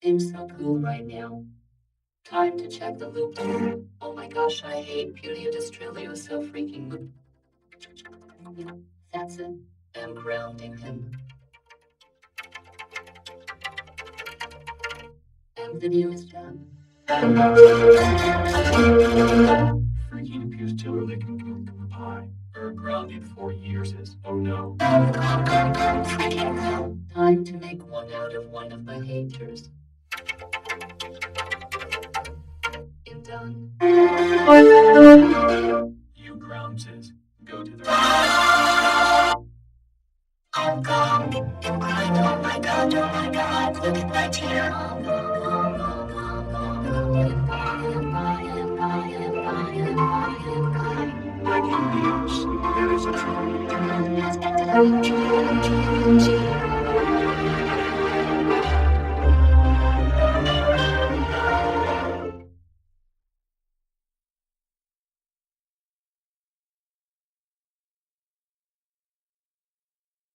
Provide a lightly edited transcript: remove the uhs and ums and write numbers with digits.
I'm so cool right now. Time to check the loop. Oh my gosh, I hate Beauty of Australia so freaking loop. That's it. I'm grounding him. And video is done. Freaking appears to her licking pie. Her grounded for years is, oh no. Time to make one out of one of my haters. And done. You groundses, go to the oh god, oh my god, look at my tear. Breaking news, there is a troll.